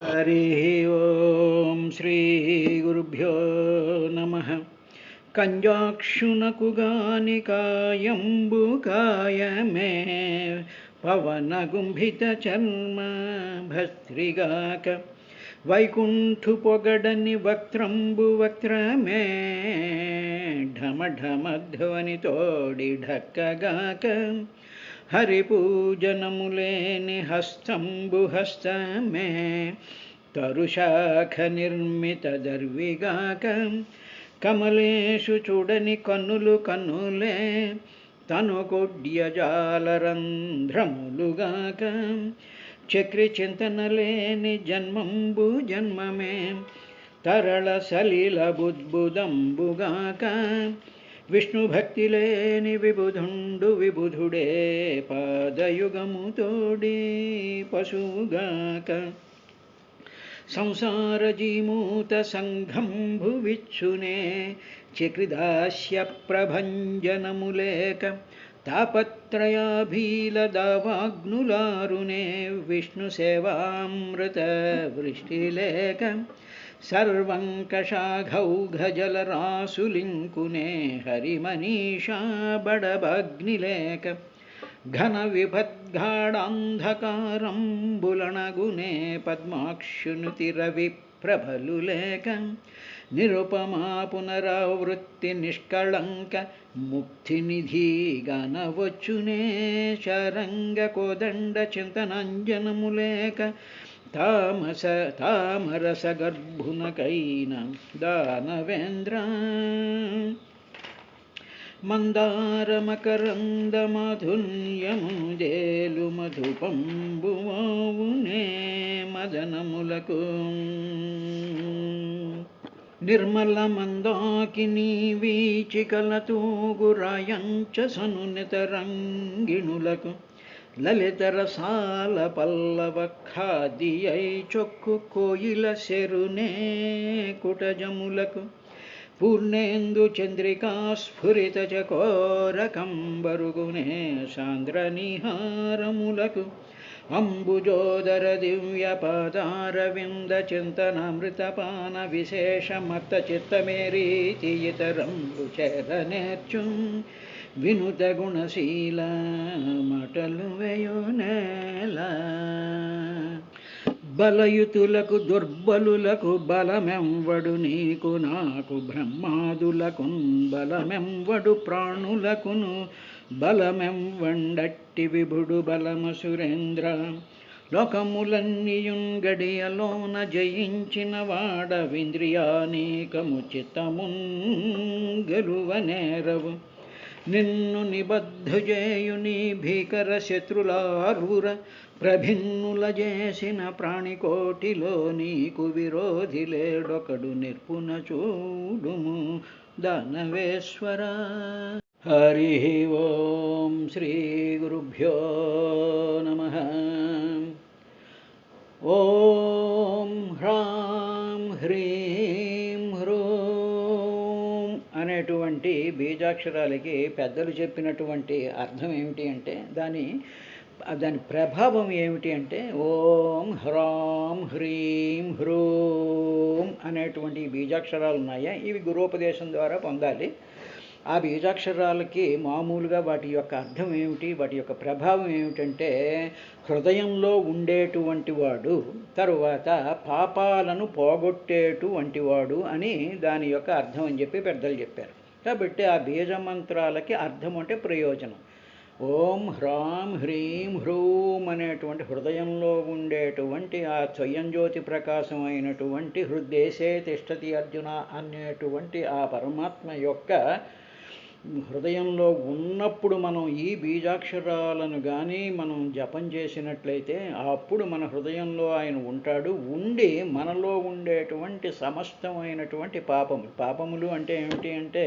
హరి ఓం శ్రీ గురుభ్యో నమ. కంజాక్షునకు గాని కాయంబు కాయమే పవన గుంభిత చర్మ భస్త్రిగాక వైకుంఠు పొగడని వక్త్రంబు వక్త్రమే ఢమ ఢమ ధ్వని తోడి ఢక్కగాక హరిపూజనములేని హస్తంబు హస్తమే తరుశాఖ నిర్మిత దర్విగాక కమలేషు చూడని కన్నులు కన్నులే తను కొడ్యజాలరంధ్రములుగాక చక్రి చింతనలేని జన్మంబు జన్మమే తరళ సలిల బుద్బుదంబుగాక విష్ణు భక్తి లేని విబుధుండు విబుధుడే పాదయుగము తోడి పశువుగాక సంసార జీమూత సంఘంభు విచ్చునే చక్రిదాస్య ప్రభంజనములేక తాపత్రయాభీల దావాగ్నులారునే విష్ణు సేవామృత వృష్టిలేక సర్వంకషాఘౌఘజలరాసులింకునే హరిమనీషా బడభగ్నిలేక ఘన విభద్గాఢాంధకారంబులణగునే పద్మాక్షునుతి రవి ప్రభలులేక నిరుపమా పునరావృత్తి నిష్కళంక ముక్తినిధి గానవచ్చునే శరంగ కోదండ చింతనంజనములేక తామరస గర్భునకైన దానవేంద్ర మందార మకరంద మాధుర్యము జేలు మధుపంబువావునే మదనములకు నిర్మల మందాకిని వీచికల తూగురాయంచ సనునిత రంగిణులకు లలిత రసాల పల్లవ ఖాదియై చొక్కు కోయిల శరునే కుటజములకు పూర్ణేందు చంద్రికా స్ఫురిత చకోర కంబరుగునే సాంద్ర నిహారములకు అంబుజోదర దివ్య పాదారవింద చింతనామృతపాన విశేష మత్త చిత్తమేరీతి ఇతరంబు చేరనేర్చు వినుత గుణశీల మటలు వేయునేల బలయుతులకు దుర్బలులకు బలమెంవడు నీకు నాకు బ్రహ్మాదులకు బలమెంవడు ప్రాణులకును బలమెంవండట్టి విభుడు బలమ సురేంద్ర లోకములన్నీయున్ గడియలోన జయించిన వాడవింద్రియానీకము చిత్తమున్ గెలువనేరవు నిన్ను నిబద్ధజేయుని భీకర శత్రులారుర ప్రభిన్నుల చేసిన ప్రాణికోటిలో నీకు విరోధి లేడొకడు నిర్పున చూడుము దానవేశ్వర. హరి ఓం శ్రీ గురుభ్యో నమ. ఓం హ్రాం హ్రీం హ్రూం అనేటువంటి బీజాక్షరాలకి పెద్దలు చెప్పినటువంటి అర్థం ఏమిటి అంటే దాని ప్రభావం ఏమిటి అంటే ఓం హ్రాం హ్రీం హ్రూం అనేటువంటి బీజాక్షరాలు ఉన్నాయా, ఇవి గురోపదేశం ద్వారా పొందాలి. ఆ బీజాక్షరాలకి మామూలుగా వాటి యొక్క అర్థం ఏమిటి, వాటి యొక్క ప్రభావం ఏమిటంటే హృదయంలో ఉండేటువంటి వాడు, తరువాత పాపాలను పోగొట్టేటువంటి వాడు అని దాని యొక్క అర్థం అని చెప్పి పెద్దలు చెప్పారు. కాబట్టి ఆ బీజమంత్రాలకి అర్థం అంటే ప్రయోజనం. ఓం హ్రాం హ్రీం హ్రూం అనేటువంటి హృదయంలో ఉండేటువంటి ఆ స్వయంజ్యోతి ప్రకాశం అయినటువంటి హృద్దేశే తిష్టతి అర్జున అనేటువంటి ఆ పరమాత్మ యొక్క హృదయంలో ఉన్నప్పుడు మనం ఈ బీజాక్షరాలను కానీ మనం జపం చేసినట్లయితే అప్పుడు మన హృదయంలో ఆయన ఉంటాడు. ఉండి మనలో ఉండేటువంటి సమస్తమైనటువంటి పాపములు అంటే ఏమిటి అంటే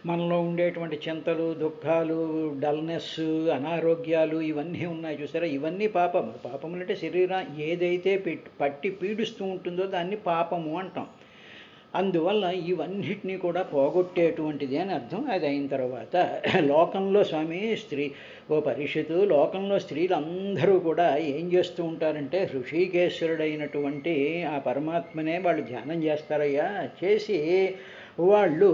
మనలో ఉండేటువంటి చింతలు, దుఃఖాలు, డల్నెస్, అనారోగ్యాలు ఇవన్నీ ఉన్నాయి చూసారా, ఇవన్నీ పాపములు అంటే శరీరం ఏదైతే పట్టి పీడిస్తూ ఉంటుందో దాన్ని పాపము అంటాం. అందువల్ల ఇవన్నిటినీ కూడా పోగొట్టేటువంటిది అని అర్థం. అది అయిన తర్వాత లోకంలో స్వామి ఓ పరీక్షితు, లోకంలో స్త్రీలందరూ కూడా ఏం చేస్తూ ఉంటారంటే ఋషికేశ్వరుడైనటువంటి ఆ పరమాత్మనే వాళ్ళు ధ్యానం చేస్తారయ్యా. చేసి వాళ్ళు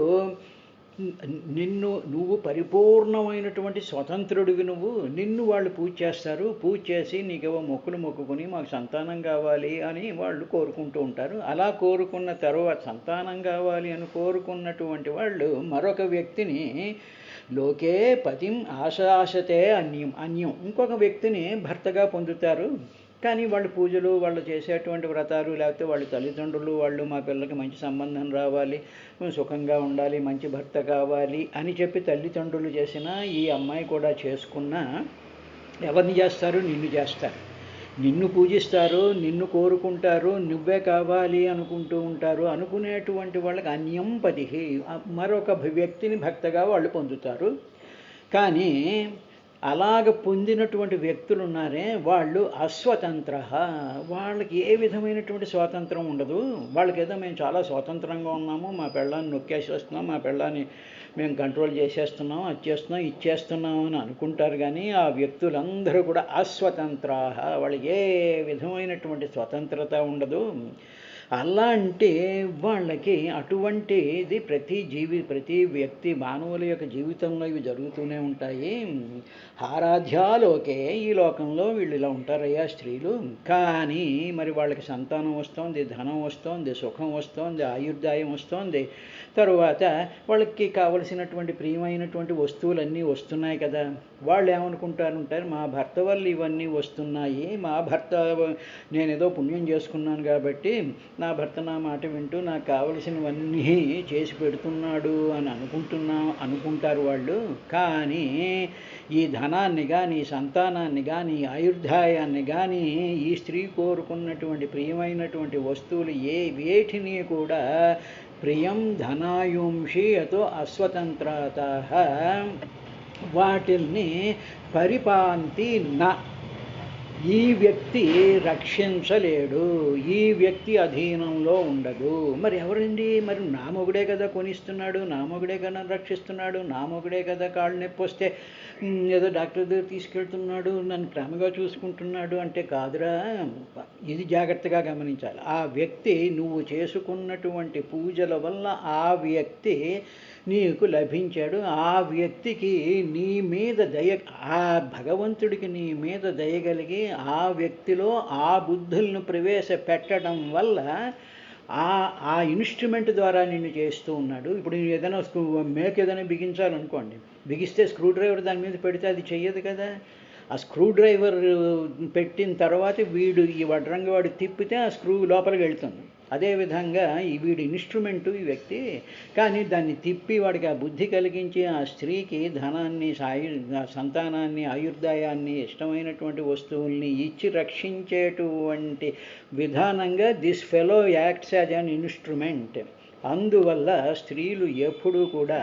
నువ్వు పరిపూర్ణమైనటువంటి స్వతంత్రుడివి, నిన్ను వాళ్ళు పూజ చేస్తారు. పూజ చేసి నీకేవో మొక్కులు మొక్కుకొని మాకు సంతానం కావాలి అని వాళ్ళు కోరుకుంటూ ఉంటారు. అలా కోరుకున్న తర్వాత సంతానం కావాలి అని కోరుకున్నటువంటి వాళ్ళు మరొక వ్యక్తిని లోకే పతిం ఆశాసతే అన్యం ఇంకొక వ్యక్తిని భర్తగా పొందుతారు. కానీ వాళ్ళు పూజలు, వాళ్ళు చేసేటువంటి వ్రతాలు, లేకపోతే వాళ్ళ తల్లిదండ్రులు వాళ్ళు మా పిల్లలకి మంచి సంబంధం రావాలి, సుఖంగా ఉండాలి, మంచి భర్త కావాలి అని చెప్పి తల్లిదండ్రులు చేసినా ఈ అమ్మాయి కూడా చేసుకున్నా ఎవరిని చేస్తారు? నిన్ను చేస్తారు. నిన్ను పూజిస్తారు, నిన్ను కోరుకుంటారు, నువ్వే కావాలి అనుకుంటూ ఉంటారు. అనుకునేటువంటి వాళ్ళకి అన్యం పతిహి మరొక వ్యక్తిని భక్తగా వాళ్ళు పొందుతారు. కానీ అలాగ పొందినటువంటి వ్యక్తులు ఉన్నారే వాళ్ళు అస్వతంత్ర, వాళ్ళకి ఏ విధమైనటువంటి స్వాతంత్రం ఉండదు. వాళ్ళకి ఏదో మేము చాలా స్వతంత్రంగా ఉన్నాము, మా పెళ్ళాన్ని నొక్కేసేస్తున్నాం, మా పెళ్ళాన్ని మేము కంట్రోల్ చేసేస్తున్నాం, అది చేస్తున్నాం, ఇచ్చేస్తున్నాం అని అనుకుంటారు. కానీ ఆ వ్యక్తులందరూ కూడా అస్వతంత్ర, వాళ్ళకి ఏ విధమైనటువంటి స్వతంత్రత ఉండదు. అలాంటి వాళ్ళకి అటువంటిది ప్రతి వ్యక్తి మానవుల యొక్క జీవితంలో ఇవి జరుగుతూనే ఉంటాయి. ఆరాధ్యాలోకే ఈ లోకంలో వీళ్ళు ఇలా ఉంటారయ్యా స్త్రీలు. కానీ మరి వాళ్ళకి సంతానం వస్తోంది, ధనం వస్తోంది, సుఖం వస్తోంది, ఆయుర్దాయం వస్తోంది, తరువాత వాళ్ళకి కావలసినటువంటి ప్రియమైనటువంటి వస్తువులన్నీ వస్తున్నాయి కదా. వాళ్ళు ఏమనుకుంటారు, మా భర్త వల్ల ఇవన్నీ వస్తున్నాయి, మా భర్త నేనేదో పుణ్యం చేసుకున్నాను కాబట్టి నా భర్త నా మాట వింటూ నాకు కావలసినవన్నీ చేసి పెడుతున్నాడు అని అనుకుంటారు వాళ్ళు. కానీ ఈ ధనాన్ని కానీ, సంతానాన్ని కానీ, ఆయుర్దాయాన్ని కానీ, ఈ స్త్రీ కోరుకున్నటువంటి ప్రియమైనటువంటి వస్తువులు వేటిని కూడా ప్రియం ధనాయుంషి అతో అస్వతంత్రత వాటిల్ని పరిపాంతి నా, ఈ వ్యక్తి రక్షించలేడు, ఈ వ్యక్తి అధీనంలో ఉండదు. మరి ఎవరండి? మరి నా మొగుడే కదా కొనిస్తున్నాడు, నా మొగుడే కదా రక్షిస్తున్నాడు, నా మొగుడే కదా కాళ్ళు నొప్పి వస్తే ఏదో డాక్టర్ దగ్గర తీసుకెళ్తున్నాడు, నన్ను ప్రేమగా చూసుకుంటున్నాడు అంటే కాదురా. ఇది జాగ్రత్తగా గమనించాలి. ఆ వ్యక్తి నువ్వు చేసుకున్నటువంటి పూజల వల్ల ఆ వ్యక్తి నీకు లభించాడు. ఆ వ్యక్తికి నీ మీద ఆ భగవంతుడికి నీ మీద దయగలిగి ఆ వ్యక్తిలో ఆ బుద్ధులను ప్రవేశపెట్టడం వల్ల ఆ ఇన్స్ట్రుమెంట్ ద్వారా నిన్ను చేస్తూ ఉన్నాడు. ఇప్పుడు ఏదైనా మేక్ ఏదైనా బిగించాలనుకోండి, బిగిస్తే స్క్రూ డ్రైవర్ దాని మీద పెడితే అది చెయ్యదు కదా. ఆ స్క్రూ డ్రైవర్ పెట్టిన తర్వాత ఈ వడ్రంగి వాడు తిప్పితే ఆ స్క్రూ లోపలికి వెళ్తుంది. అదేవిధంగా వీడి ఇన్స్ట్రుమెంటు ఈ వ్యక్తి. కానీ దాన్ని తిప్పి వాడికి ఆ బుద్ధి కలిగించి ఆ స్త్రీకి ధనాన్ని, సంతానాన్ని, ఆయుర్దాయాన్ని, ఇష్టమైనటువంటి వస్తువుల్ని ఇచ్చి రక్షించేటువంటి విధానంగా this fellow acts as an instrument. అందువల్ల స్త్రీలు ఎప్పుడూ కూడా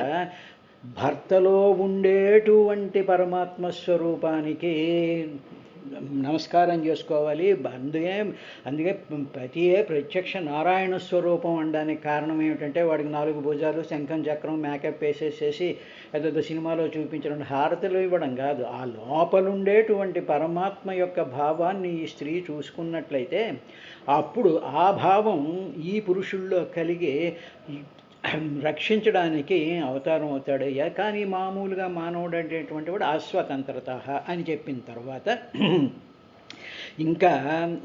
భర్తలో ఉండేటువంటి పరమాత్మ స్వరూపానికి నమస్కారం చేసుకోవాలి. అందుకే ప్రతియే ప్రత్యక్ష నారాయణ స్వరూపం అనడానికి కారణం ఏమిటంటే వాడికి 4 భుజాలు, శంఖం చక్రం, మేకప్ వేసేసేసి ఏదో సినిమాలో చూపించడం, హారతలు ఇవ్వడం కాదు. ఆ లోపలుండేటువంటి పరమాత్మ యొక్క భావాన్ని ఈ స్త్రీ చూసుకున్నట్లయితే అప్పుడు ఆ భావం ఈ పురుషుల్లో కలిగి రక్షించడానికి అవతారం అవుతాడయ్యా. కానీ మామూలుగా మానవుడు అనేటువంటి వాడు అస్వతంత్రత అని చెప్పిన తర్వాత ఇంకా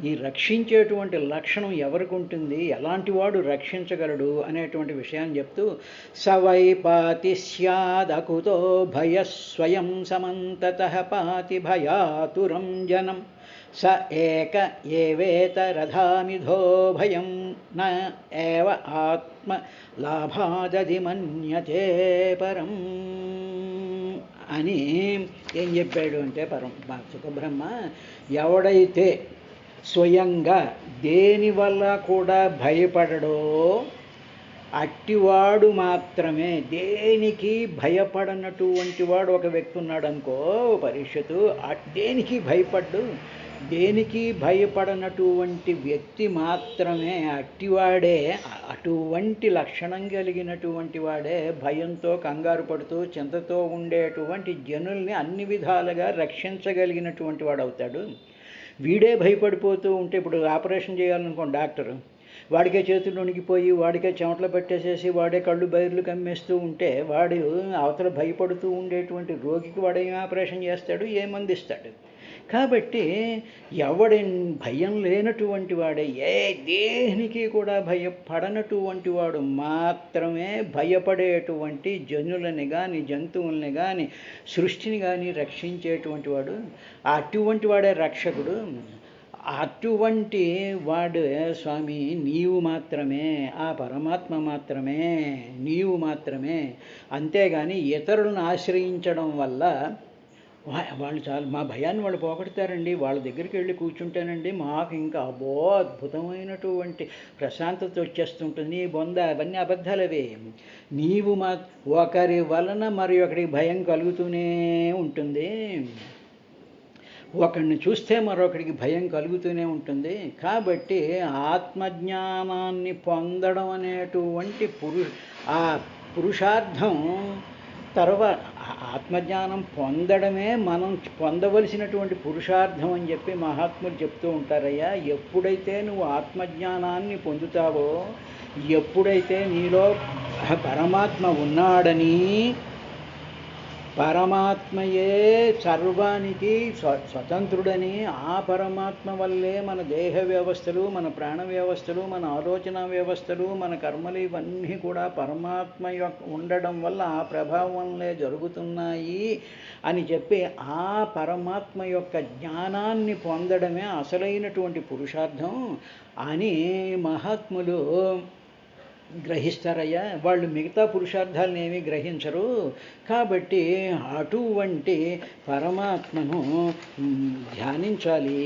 ఈ రక్షించేటువంటి లక్షణం ఎవరికి ఉంటుంది, ఎలాంటి వాడు రక్షించగలడు అనేటువంటి విషయాన్ని చెప్తూ సవై పాతి స్యాదకుతో భయ స్వయం సమంతతః పాతి భయాతురం జనం స ఏక ఏవేతరధామిధో భయం న ఏవ ఆత్మ లాభాదది మన్యతే పరం అని ఏం చెప్పాడు అంటే సుఖబ్రహ్మ, ఎవడైతే స్వయంగా దేనివల్ల కూడా భయపడడో అట్టివాడు మాత్రమే, దేనికి భయపడనటువంటి వాడు ఒక వ్యక్తి ఉన్నాడు అనుకో పరీక్షతు, దేనికి భయపడ్డు, దేనికి భయపడనటువంటి వ్యక్తి మాత్రమే అట్టివాడే, అటువంటి లక్షణం కలిగినటువంటి వాడే భయంతో కంగారు పడుతూ చింతతో ఉండేటువంటి జనుల్ని అన్ని విధాలుగా రక్షించగలిగినటువంటి వాడు అవుతాడు. వీడే భయపడిపోతూ ఉంటే, ఇప్పుడు ఆపరేషన్ చేయాలనుకోండి డాక్టరు, వాడికే చేతులు వణికిపోయి వాడికే చెమటలు పెట్టేసేసి వాడే కళ్ళు బైర్లు కమ్మేస్తూ ఉంటే వాడు అవతల భయపడుతూ ఉండేటువంటి రోగికి వాడేం ఆపరేషన్ చేస్తాడు, ఏ మందు ఇస్తాడు? కాబట్టి ఎవడి భయం లేనటువంటి వాడే, ఏ దేనికి కూడా భయపడనటువంటి వాడు మాత్రమే భయపడేటువంటి జనులని కానీ జంతువుల్ని కానీ సృష్టిని కానీ రక్షించేటువంటి వాడు. అటువంటి వాడే రక్షకుడు. అటువంటి వాడు స్వామి నీవు మాత్రమే, ఆ పరమాత్మ మాత్రమే, నీవు మాత్రమే. అంతేగాని ఇతరులను ఆశ్రయించడం వల్ల వాళ్ళు చాలా మా భయాన్ని వాళ్ళు పోగొడతారండి. వాళ్ళ దగ్గరికి వెళ్ళి కూర్చుంటానండి, మాకు ఇంకా అబ్బో అద్భుతమైనటువంటి ప్రశాంతత వచ్చేస్తుంటుంది. నీ బొంద అవన్నీ అబద్ధాలవే. నీవు ఒకరి వలన మరి ఒకరికి భయం కలుగుతూనే ఉంటుంది. ఒకరిని చూస్తే మరొకరికి భయం కలుగుతూనే ఉంటుంది. కాబట్టి ఆత్మజ్ఞానాన్ని పొందడం అనేటువంటి ఆ పురుషార్థం తర్వాత ఆత్మజ్ఞానం పొందడమే మనం పొందవలసినటువంటి పురుషార్థం అని చెప్పి మహాత్ములు చెప్తూ ఉంటారయ్యా. ఎప్పుడైతే నువ్వు ఆత్మజ్ఞానాన్ని పొందుతావో, ఎప్పుడైతే నీలో పరమాత్మ ఉన్నాడని, పరమాత్మయే సర్వానికి స్వతంత్రుడని, ఆ పరమాత్మ వల్లే మన దేహ వ్యవస్థలు, మన ప్రాణ వ్యవస్థలు, మన ఆలోచన వ్యవస్థలు, మన కర్మలు ఇవన్నీ కూడా పరమాత్మ ఉండడం వల్ల ఆ ప్రభావం వల్లే జరుగుతున్నాయి అని చెప్పి ఆ పరమాత్మ యొక్క జ్ఞానాన్ని పొందడమే అసలైనటువంటి పురుషార్థం అని మహాత్ములు గ్రహిస్తారయ్యా. వాళ్ళు మిగతా పురుషార్థాలను ఏమీ గ్రహించరు. కాబట్టి అటువంటి పరమాత్మను ధ్యానించాలి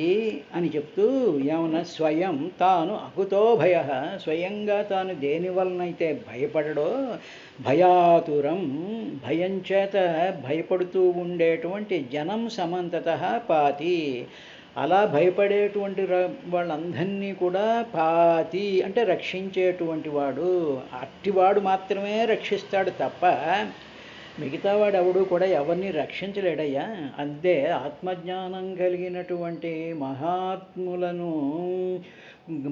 అని చెప్తూ ఏమన్నా స్వయం తాను అకుతో భయ, స్వయంగా తాను దేని వలనైతే భయపడడో, భయాతురం భయం చేత భయపడుతూ ఉండేటువంటి జనం సమంతత పాతి, అలా భయపడేటువంటి వాళ్ళందరినీ కూడా పాతి అంటే రక్షించేటువంటి వాడు. అట్టివాడు మాత్రమే రక్షిస్తాడు తప్ప మిగతావాడు ఎవడు కూడా ఎవరిని రక్షించలేడయ్యా. అంతే ఆత్మజ్ఞానం కలిగినటువంటి మహాత్ములను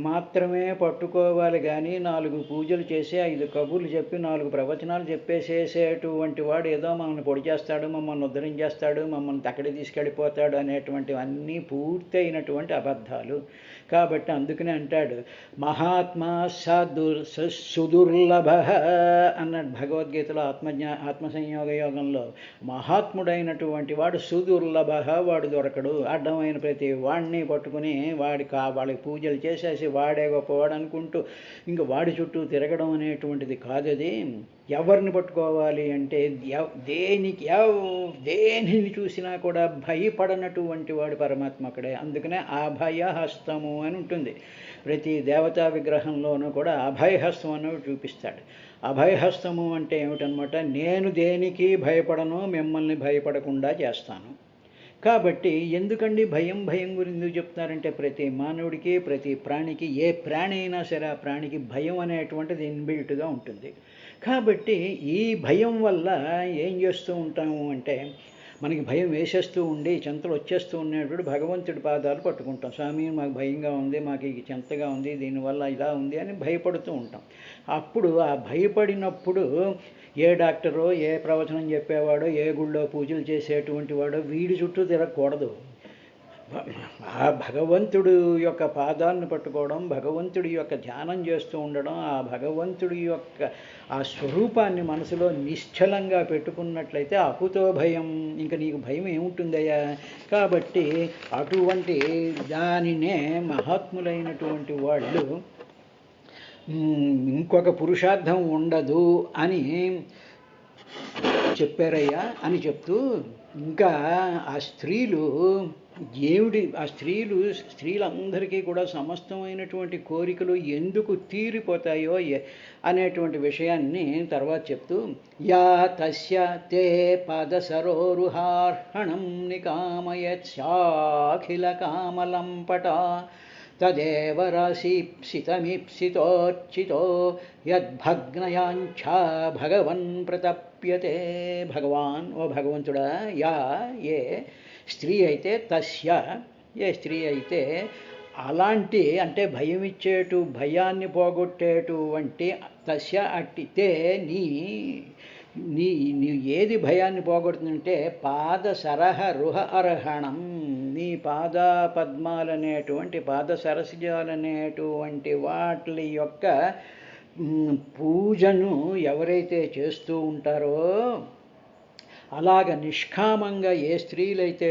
మాత్రమే పట్టుకోవాలి కానీ 4 పూజలు చేసి 5 కబుర్లు చెప్పి 4 ప్రవచనాలు చెప్పేసేసేటువంటి వాడు ఏదో మమ్మల్ని పొడి చేస్తాడు, మమ్మల్ని ఉద్ధరించేస్తాడు, మమ్మల్ని తక్కడి తీసుకెళ్ళిపోతాడు అనేటువంటివన్నీ పూర్తయినటువంటి అబద్ధాలు. కాబట్టి అందుకనే అంటాడు మహాత్మా సుదుర్లభ అన్నాడు భగవద్గీతలో ఆత్మసంయోగ యోగంలో. మహాత్ముడైనటువంటి వాడు సుదుర్లభ, వాడు దొరకడు. అడ్డమైన ప్రతి వాడిని పట్టుకుని వాళ్ళకి పూజలు చేసేసి వాడే గొప్పవాడు అనుకుంటూ ఇంకా వాడి చుట్టూ తిరగడం అనేటువంటిది కాదు. అది ఎవరిని పట్టుకోవాలి అంటే దేనిని చూసినా కూడా భయపడనటువంటి వాడు పరమాత్మ అక్కడే. అందుకనే అభయహస్తము అని ఉంటుంది. ప్రతి దేవతా విగ్రహంలోనూ కూడా అభయహస్తం అన్నవి చూపిస్తాడు. అభయహస్తము అంటే ఏమిటనమాట, నేను దేనికి భయపడను, మిమ్మల్ని భయపడకుండా చేస్తాను. కాబట్టి ఎందుకండి భయం గురించి ఎందుకు చెప్తున్నారంటే ప్రతి మానవుడికి, ప్రతి ప్రాణికి, ఏ ప్రాణి అయినా సరే ఆ ప్రాణికి భయం అనేటువంటిది ఇన్బిల్ట్గా ఉంటుంది. కాబట్టి ఈ భయం వల్ల ఏం చేస్తూ ఉంటాము అంటే మనకి భయం వేసేస్తూ ఉండి చింతలు వచ్చేస్తూ ఉండేటప్పుడు భగవంతుడి పాదాలు పట్టుకుంటాం. స్వామి మాకు భయంగా ఉంది, మాకు ఈ చింతగా ఉంది, దీనివల్ల ఇలా ఉంది అని భయపడుతూ ఉంటాం. అప్పుడు ఆ భయపడినప్పుడు ఏ డాక్టరో, ఏ ప్రవచనం చెప్పేవాడో, ఏ గుళ్ళో పూజలు చేసేటువంటి వాడో వీడి చుట్టూ తిరగకూడదు. ఆ భగవంతుడు యొక్క పాదాలను పట్టుకోవడం, భగవంతుడి యొక్క ధ్యానం చేస్తూ ఉండడం, ఆ భగవంతుడి యొక్క ఆ స్వరూపాన్ని మనసులో నిశ్చలంగా పెట్టుకున్నట్లయితే అకుతో భయం, ఇంకా నీకు భయం ఏముంటుందయ్యా. కాబట్టి అటువంటి దానినే మహాత్ములైనటువంటి వాళ్ళు ఇంకొక పురుషార్థం ఉండదు అని చెప్పారయ్యా అని చెప్తూ ఇంకా ఆ స్త్రీలు ఏమిటి ఆ స్త్రీలందరికీ కూడా సమస్తమైనటువంటి కోరికలు ఎందుకు తీరిపోతాయో అనేటువంటి విషయాన్ని తర్వాత చెప్తూ, యా తస్య తే పదసరోరుహార్హణం నికామయత్సాఖిల కామలంపట తదేవ రసీప్సితమీప్సితోర్చితో యద్భగ్నయాంఛా భగవన్ ప్రతప్యతే. భగవాన్, ఓ భగవంతుడా, యా ఏ స్త్రీ అయితే, తస్య ఏ స్త్రీ అయితే అలాంటి అంటే భయాన్ని పోగొట్టేటువంటి తస్య అట్టితే నీ నీ నీ ఏది భయాన్ని పోగొడుతుందంటే పాద సరహ రుహ అర్హణం, నీ పాద పద్మాలనేటువంటి పాద సరసిజాలనేటువంటి వాటి యొక్క పూజను ఎవరైతే చేస్తూ ఉంటారో, అలాగ నిష్కామంగా ఏ స్త్రీలైతే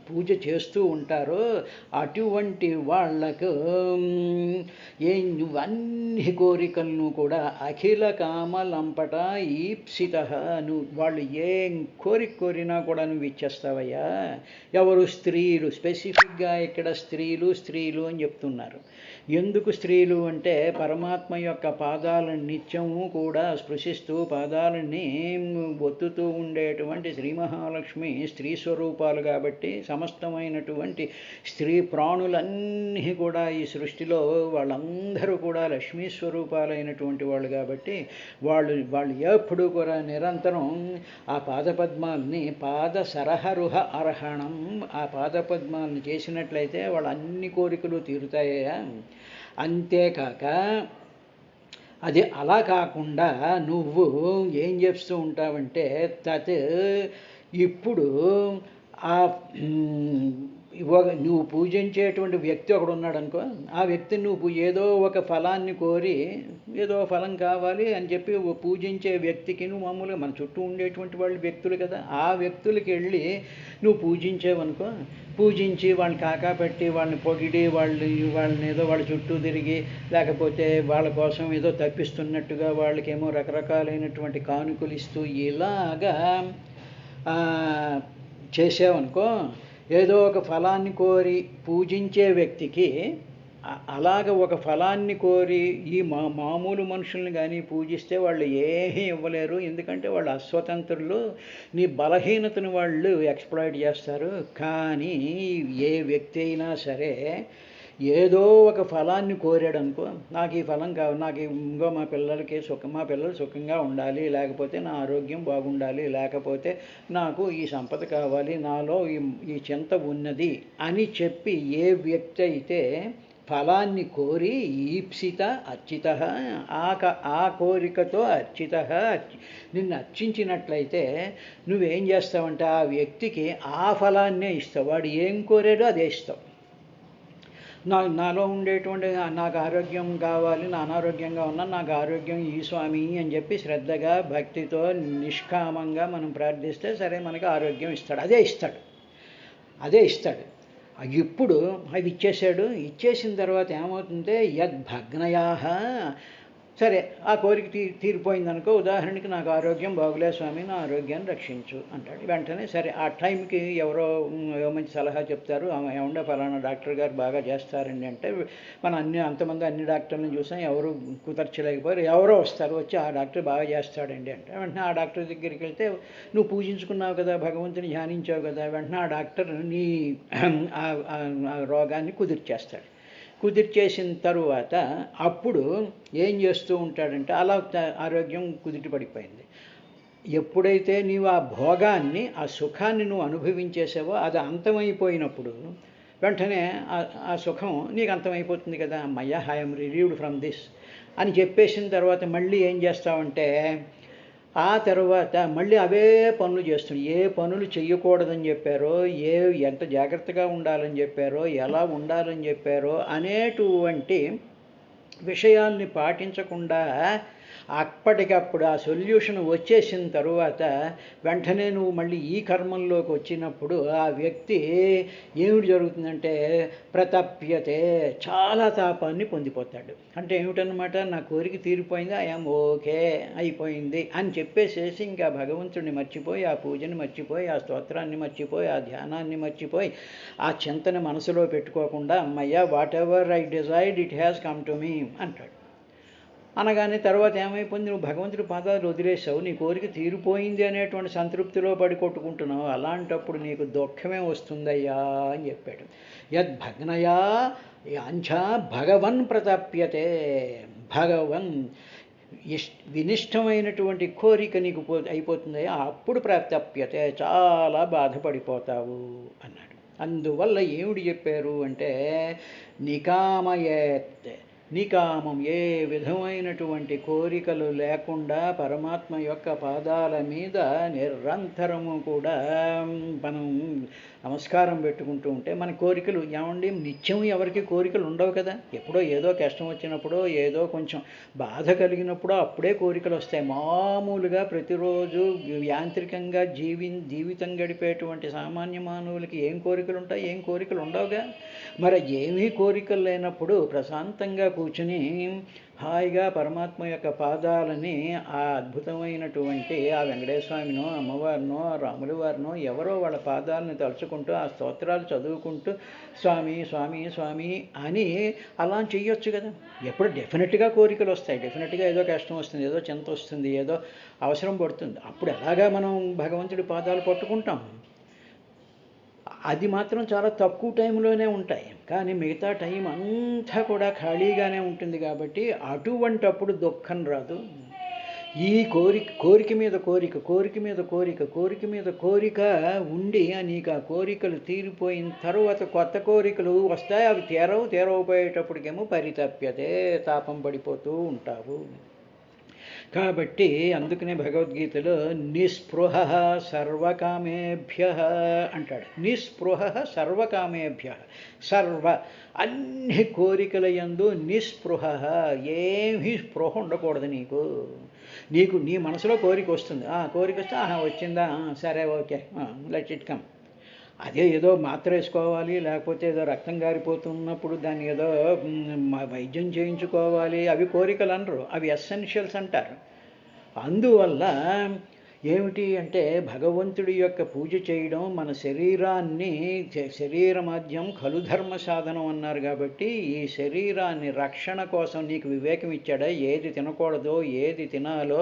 పూజ చేస్తూ ఉంటారో అటువంటి వాళ్లకు నువ్వన్ని కోరికలను కూడా అఖిల కామలంపట ఈప్సిత, నువ్వు వాళ్ళు ఏం కోరినా కూడా నువ్వు ఇచ్చేస్తావయ్యా. ఎవరు? స్త్రీలు. స్పెసిఫిక్గా ఇక్కడ స్త్రీలు అని చెప్తున్నారు. ఎందుకు స్త్రీలు అంటే పరమాత్మ యొక్క పాదాలను నిత్యము కూడా స్పృశిస్తూ పాదాలని ఒత్తుతూ ఉండేటువంటి శ్రీ మహాలక్ష్మి స్త్రీ స్వరూపాలు కాబట్టి సమస్తమైనటువంటి స్త్రీ ప్రాణులన్నీ కూడా ఈ సృష్టిలో వాళ్ళందరూ కూడా లక్ష్మీ స్వరూపాలైనటువంటి వాళ్ళు కాబట్టి వాళ్ళు ఎప్పుడూ కూడా నిరంతరం ఆ పాదపద్మాలని పాద సరహరుహ అర్హణం, ఆ పాదపద్మాలను చేసినట్లయితే వాళ్ళ అన్ని కోరికలు తీరుతాయా. అంతేకాక అది అలా కాకుండా నువ్వు ఏం చేస్తూ ఉంటావంటే తత్ ఇప్పుడు ఆ నువ్వు పూజించేటువంటి వ్యక్తి ఒకడు ఉన్నాడు అనుకో, ఆ వ్యక్తిని నువ్వు ఏదో ఒక ఫలాన్ని కోరి ఏదో ఫలం కావాలి అని చెప్పి పూజించే వ్యక్తికి నువ్వు మామూలుగా మన చుట్టూ ఉండేటువంటి వాళ్ళు వ్యక్తులు కదా, ఆ వ్యక్తులకి వెళ్ళి నువ్వు పూజించేవనుకో, పూజించి వాళ్ళని కాకాపెట్టి వాళ్ళని పొగిడి వాళ్ళని ఏదో వాళ్ళ చుట్టూ తిరిగి లేకపోతే వాళ్ళ కోసం ఏదో తప్పిస్తున్నట్టుగా వాళ్ళకేమో రకరకాలైనటువంటి కానుకలు ఇస్తూ ఇలాగా చేసావనుకో, ఏదో ఒక ఫలాన్ని కోరి పూజించే వ్యక్తికి అలాగ ఒక ఫలాన్ని కోరి ఈ మామూలు మనుషుల్ని కానీ పూజిస్తే వాళ్ళు ఏమీ ఇవ్వలేరు. ఎందుకంటే వాళ్ళు అస్వతంత్రులు, నీ బలహీనతను వాళ్ళు ఎక్స్‌ప్లాయిట్ చేస్తారు. కానీ ఏ వ్యక్తి అయినా సరే ఏదో ఒక ఫలాన్ని కోరాడనుకో, నాకు ఈ ఫలం కావాలి, నాకు ఇంకో మా పిల్లలు సుఖంగా ఉండాలి, లేకపోతే నా ఆరోగ్యం బాగుండాలి, లేకపోతే నాకు ఈ సంపద కావాలి, నాలో ఈ చింత ఉన్నది అని చెప్పి ఏ వ్యక్తి అయితే ఫలాన్ని కోరి ఈప్సిత అర్చిత, ఆ కోరికతో అర్చిత నిన్ను అర్చించినట్లయితే నువ్వేం చేస్తావంటే ఆ వ్యక్తికి ఆ ఫలాన్నే ఇస్తావు. వాడు ఏం కోరాడో అదే ఇస్తావు. నాలో ఉండేటువంటి నాకు ఆరోగ్యం కావాలి, నా అనారోగ్యంగా ఉన్నా నాకు ఆరోగ్యం ఈ స్వామి అని చెప్పి శ్రద్ధగా భక్తితో నిష్కామంగా మనం ప్రార్థిస్తే సరే మనకి ఆరోగ్యం ఇస్తాడు, అదే ఇస్తాడు. ఇప్పుడు అది ఇచ్చేసిన తర్వాత ఏమవుతుంటే యద్భగ్నయాః, సరే ఆ కోరిక తీరిపోయిందనుకో, ఉదాహరణకి నాకు ఆరోగ్యం బాగులేదు స్వామి, నా ఆరోగ్యాన్ని రక్షించు అంటాడు. వెంటనే సరే ఆ టైంకి ఎవరో మంచి సలహా చెప్తారు, ఏమంటే ఫలానా డాక్టర్ గారు బాగా చేస్తారండి అంటే మనం అన్ని డాక్టర్లను చూసాం, ఎవరు కుదర్చలేకపోయారు, ఎవరో వస్తారు, వచ్చి ఆ డాక్టర్ బాగా చేస్తాడండి అంటే వెంటనే ఆ డాక్టర్ దగ్గరికి వెళ్తే నువ్వు పూజించుకున్నావు కదా, భగవంతుని ధ్యానించావు కదా, వెంటనే ఆ డాక్టర్ నీ ఆ రోగాన్ని కుదిర్చేసిన తరువాత అప్పుడు ఏం చేస్తూ ఉంటాడంటే అలా ఆరోగ్యం కుదిరి పడిపోయింది. ఎప్పుడైతే నీవు ఆ భోగాన్ని ఆ సుఖాన్ని నువ్వు అనుభవించేసావో అది అంతమైపోయినప్పుడు వెంటనే ఆ సుఖం నీకు అంతమైపోతుంది కదా, అమ్మయ్య ఐఎమ్ రిలీవ్డ్ ఫ్రమ్ దిస్ అని చెప్పేసిన తర్వాత మళ్ళీ ఏం చేస్తావంటే ఆ తర్వాత మళ్ళీ అవే పనులు చేస్తుంది. ఏ పనులు చెయ్యకూడదని చెప్పారో, ఎంత జాగ్రత్తగా ఉండాలని చెప్పారో, ఎలా ఉండాలని చెప్పారో అనేటువంటి విషయాల్ని పాటించకుండా అప్పటికప్పుడు ఆ సొల్యూషన్ వచ్చేసిన తరువాత వెంటనే నువ్వు మళ్ళీ ఈ కర్మంలోకి వచ్చినప్పుడు ఆ వ్యక్తి ఏమిటి జరుగుతుందంటే ప్రతప్యతే, చాలా తాపాన్ని పొందిపోతాడు. అంటే ఏమిటన్నమాట, నా కోరిక తీరిపోయింది, ఐఎమ్ ఓకే అయిపోయింది అని చెప్పేసేసి ఇంకా భగవంతుడిని మర్చిపోయి, ఆ పూజని మర్చిపోయి, ఆ స్తోత్రాన్ని మర్చిపోయి, ఆ ధ్యానాన్ని మర్చిపోయి, ఆ చింతని మనసులో పెట్టుకోకుండా అమ్మయ్య whatever I decided it has come to me అంటాడు. అనగానే తర్వాత ఏమైపోయింది, నువ్వు భగవంతుడి పాదాలు వదిలేసావు, నీ కోరిక తీరిపోయింది అనేటువంటి సంతృప్తిలో పడి కొట్టుకుంటున్నావు, అలాంటప్పుడు నీకు దుఃఖమే వస్తుందయ్యా అని చెప్పాడు. యద్భగ్నయా యాంఛా భగవన్ ప్రతప్యతే, భగవన్ వినిష్టమైనటువంటి కోరిక నీకు అయిపోతుందయ్యా, అప్పుడు ప్రతప్యతే, చాలా బాధపడిపోతావు అన్నాడు. అందువల్ల ఏమిటి చెప్పారు అంటే నికామయేత్, నికామం, ఏ విధమైనటువంటి కోరికలు లేకుండా పరమాత్మ యొక్క పాదాల మీద నిరంతరము కూడా మనం నమస్కారం పెట్టుకుంటూ ఉంటే మన కోరికలు ఏమండి, నిత్యం ఎవరికి కోరికలు ఉండవు కదా, ఎప్పుడో ఏదో కష్టం వచ్చినప్పుడో ఏదో కొంచెం బాధ కలిగినప్పుడో అప్పుడే కోరికలు వస్తాయి. మామూలుగా ప్రతిరోజు యాంత్రికంగా జీవితం గడిపేటువంటి సామాన్య మానవులకి ఏం కోరికలు ఉంటాయి, ఏం కోరికలు ఉండవుగా. మరి ఏమీ కోరికలు లేనప్పుడు ప్రశాంతంగా కూర్చుని హాయిగా పరమాత్మ యొక్క పాదాలని, ఆ అద్భుతమైనటువంటి ఆ వెంకటేశ్వర స్వామినో అమ్మవారినో రాముల వారినో ఎవరో వాళ్ళ పాదాలను తలుచుకుంటూ ఆ స్తోత్రాలు చదువుకుంటూ స్వామి స్వామి స్వామి అని అలా చెయ్యొచ్చు కదా. ఎప్పుడు డెఫినెట్గా కోరికలు వస్తాయి, డెఫినెట్గా ఏదో కష్టం వస్తుంది, ఏదో చింత వస్తుంది, ఏదో అవసరం పడుతుంది, అప్పుడు ఎలాగా మనం భగవంతుడి పాదాలు పట్టుకుంటాం. అది మాత్రం చాలా తక్కువ టైంలోనే ఉంటాయి, కానీ మిగతా టైం అంతా కూడా ఖాళీగానే ఉంటుంది. కాబట్టి అటువంటప్పుడు దుఃఖం రాదు. ఈ కోరిక మీద కోరిక ఉండి నీకు ఆ కోరికలు తీరిపోయిన తర్వాత కొత్త కోరికలు వస్తాయి. అవి తీరవపోయేటప్పటికేమో పరితప్యతే, తాపం పడిపోతూ ఉంటావు. కాబట్టి అందుకనే భగవద్గీతలో నిస్పృహ సర్వకామేభ్య అంటాడు. నిస్పృహ సర్వకామేభ్య, అన్ని కోరికల యందు నిస్పృహ, ఏమీ స్పృహ ఉండకూడదు నీకు నీ మనసులో కోరిక వస్తుంది, కోరిక వస్తే వచ్చిందా సరే ఓకే లెట్ ఇట్ కమ్. అదే ఏదో మాత్ర వేసుకోవాలి, లేకపోతే ఏదో రక్తం గారిపోతున్నప్పుడు దాన్ని ఏదో వైద్యం చేయించుకోవాలి, అవి కోరికలు అనరు, అవి ఎసెన్షియల్స్ అంటారు. అందువల్ల ఏమిటి అంటే భగవంతుడి యొక్క పూజ చేయడం, మన శరీర మాధ్యం ఖలు ధర్మ సాధనం అన్నారు. కాబట్టి ఈ శరీరాన్ని రక్షణ కోసం నీకు వివేకం ఇచ్చాడా, ఏది తినకూడదో, ఏది తినాలో,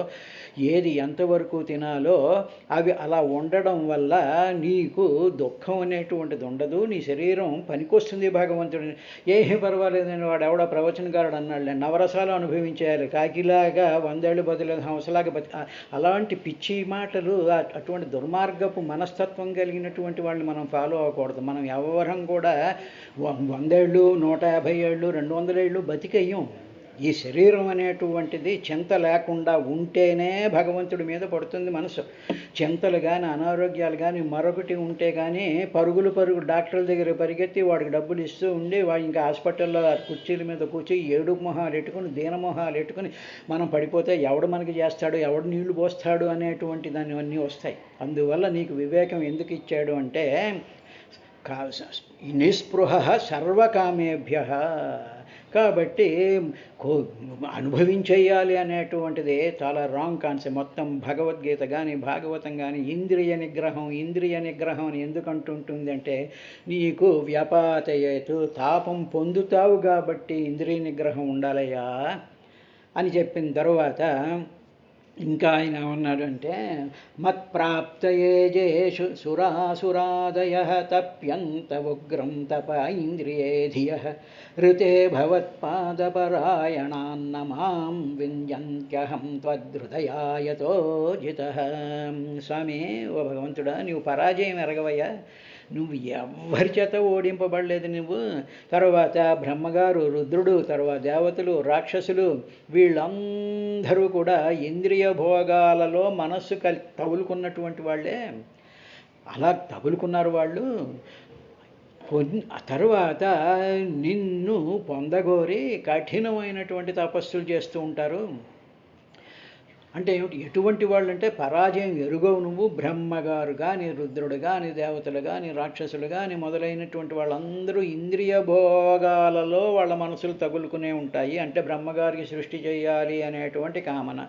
ఏది ఎంతవరకు తినాలో, అవి అలా ఉండడం వల్ల నీకు దుఃఖం అనేటువంటిది ఉండదు. నీ శరీరం పనికొస్తుంది భగవంతుడిని. ఏమీ పర్వాలేదని వాడు ఎవడో ప్రవచనకారుడు అన్నాడు, నవరసాలు అనుభవించేయాలి, కాకిలాగా 100 ఏళ్ళు బతులేదు, హంసలాగా అలాంటి పిచ్చి మాటలు, అటువంటి దుర్మార్గపు మనస్తత్వం కలిగినటువంటి వాళ్ళని మనం ఫాలో అవ్వకూడదు. మనం ఎవరం కూడా 100 ఏళ్ళు 150 ఏళ్ళు 200 ఏళ్ళు బతికయ్యం. ఈ శరీరం అనేటువంటిది చింత లేకుండా ఉంటేనే భగవంతుడి మీద పడుతుంది మనసు. చింతలు కానీ అనారోగ్యాలు కానీ మరొకటి ఉంటే కానీ పరుగు డాక్టర్ల దగ్గర పరిగెత్తి వాడికి డబ్బులు ఇస్తూ ఉండి వాడు ఇంకా హాస్పిటల్లో కుర్చీల మీద కూర్చొని ఏడుపు మొహాలు ఎట్టుకుని దీనమొహాలు ఎట్టుకుని మనం పడిపోతే ఎవడు మనకి చేస్తాడు, ఎవడు నీళ్లు పోస్తాడు అనేటువంటి దాన్ని అన్నీ వస్తాయి. అందువల్ల నీకు వివేకం ఎందుకు ఇచ్చాడు అంటే నిస్పృహ సర్వకామేభ్య. కాబట్టి అనుభవించేయాలి అనేటువంటిది చాలా రాంగ్ కాన్సెప్ట్. మొత్తం భగవద్గీత కానీ భాగవతం కానీ ఇంద్రియ నిగ్రహం అని ఎందుకు అంటుంటుంది అంటే నీకు వ్యపాతయేతు, తాపం పొందుతావు కాబట్టి ఇంద్రియ నిగ్రహం ఉండాలయ్యా అని చెప్పిన తర్వాత ఇంకా ఆయన ఏమన్నాడు అంటే మత్ప్రాప్తయేజేషు సురాసురాదయ తప్యంత ఉగ్రం తప ఇంద్రియేధియ ఋతే భవత్పాదపరాయణాన్న మాం వింజంత్యహం త్వదృదయాయతో జితః. స్వామి, ఓ భగవంతుడా, నీవు పరాజయం ఎరగవయ్యా, నువ్వు ఎవరి చేత ఓడింపబడలేదు. నువ్వు తర్వాత బ్రహ్మగారు, రుద్రుడు, తర్వాత దేవతలు, రాక్షసులు, వీళ్ళందరూ కూడా ఇంద్రియ భోగాలలో మనస్సు తగులుకున్నటువంటి వాళ్ళే. అలా తగులుకున్నారు వాళ్ళు. తర్వాత నిన్ను పొందగోరి కఠినమైనటువంటి తపస్సులు చేస్తూ ఉంటారు. అంటే ఏమిటి? ఎటువంటి వాళ్ళంటే పరాజయం ఎరుగవు నువ్వు. బ్రహ్మగారు కానీ, రుద్రుడు కానీ, దేవతలు కానీ, రాక్షసులు కానీ మొదలైనటువంటి వాళ్ళందరూ ఇంద్రియ భోగాలలో వాళ్ళ మనసులు తగులుకునే ఉంటాయి. అంటే బ్రహ్మగారికి సృష్టి చేయాలి అనేటువంటి కామన,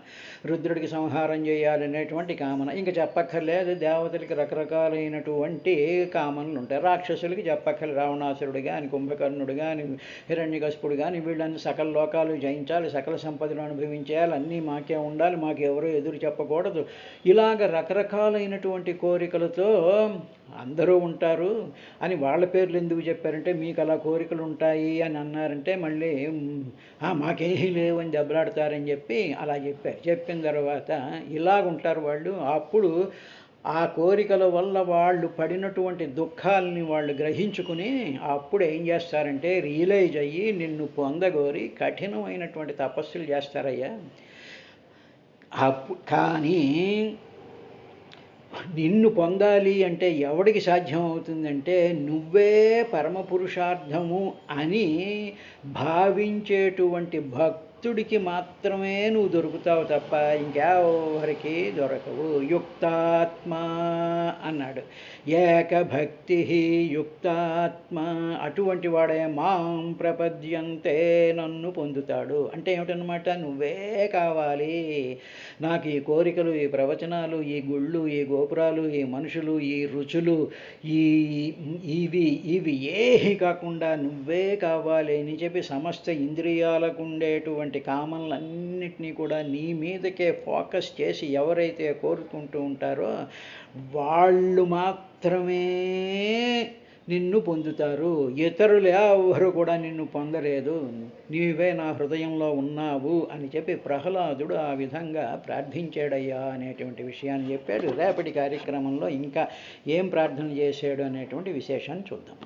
రుద్రుడికి సంహారం చేయాలి అనేటువంటి కామన, ఇంకా చెప్పక్కర్లేదు. దేవతలకి రకరకాలైనటువంటి కామనలు ఉంటాయి. రాక్షసులకి చెప్పక్కర్లేదు. రావణాసురుడు కానీ, కుంభకర్ణుడు కానీ, హిరణ్యకశిపుడు కానీ, వీళ్ళని సకల లోకాలు జయించాలి, సకల సంపదలు అనుభవించేయాలి, అన్నీ మాకే ఉండాలి, మాకు ఎవరూ ఎదురు చెప్పకూడదు, ఇలాగ రకరకాలైనటువంటి కోరికలతో అందరూ ఉంటారు అని వాళ్ళ పేర్లు ఎందుకు చెప్పారంటే, మీకు అలా కోరికలు ఉంటాయి అని అన్నారంటే మళ్ళీ మాకేమీ లేవు అని దెబ్బలాడతారని చెప్పి అలా చెప్పారు. చెప్పిన తర్వాత ఇలాగుంటారు వాళ్ళు. అప్పుడు ఆ కోరికల వల్ల వాళ్ళు పడినటువంటి దుఃఖాలని వాళ్ళు గ్రహించుకుని అప్పుడు ఏం చేస్తారంటే రియలైజ్ అయ్యి నిన్ను పొందగోరి కఠినమైనటువంటి తపస్సులు చేస్తారయ్యా. కానీ నిన్ను పొందాలి అంటే ఎవడికి సాధ్యం అవుతుందంటే నువ్వే పరమపురుషార్థము అని భావించేటువంటి భక్తుడికి మాత్రమే నువ్వు దొరుకుతావు తప్ప ఇంకెవరికి దొరకవు. యుక్తాత్మ అన్నాడు. ఏకభక్తి యుక్తాత్మ, అటువంటి వాడే మాం ప్రపద్యంతే, నన్ను పొందుతాడు. అంటే ఏమిటనమాట? నువ్వే కావాలి నాకు. ఈ కోరికలు, ఈ ప్రవచనాలు, ఈ గుళ్ళు, ఈ గోపురాలు, ఈ మనుషులు, ఈ రుచులు, ఇవి ఏవి కాకుండా నువ్వే కావాలి అని చెప్పి సమస్త ఇంద్రియాలకు ఉండేటువంటి కామన్లన్నిటినీ కూడా నీ మీదకే ఫోకస్ చేసి ఎవరైతే కోరుకుంటూ ఉంటారో వాళ్ళు మాత్రమే నిన్ను పొందుతారు. ఇతరులు ఎవరు కూడా నిన్ను పొందలేదు. నీవే నా హృదయంలో ఉన్నావు అని చెప్పి ప్రహ్లాదుడు ఆ విధంగా ప్రార్థించాడయ్యా అనేటువంటి విషయాన్ని చెప్పాడు. రేపటి కార్యక్రమంలో ఇంకా ఏం ప్రార్థన చేశాడు అనేటువంటి విశేషాన్ని చూద్దాం.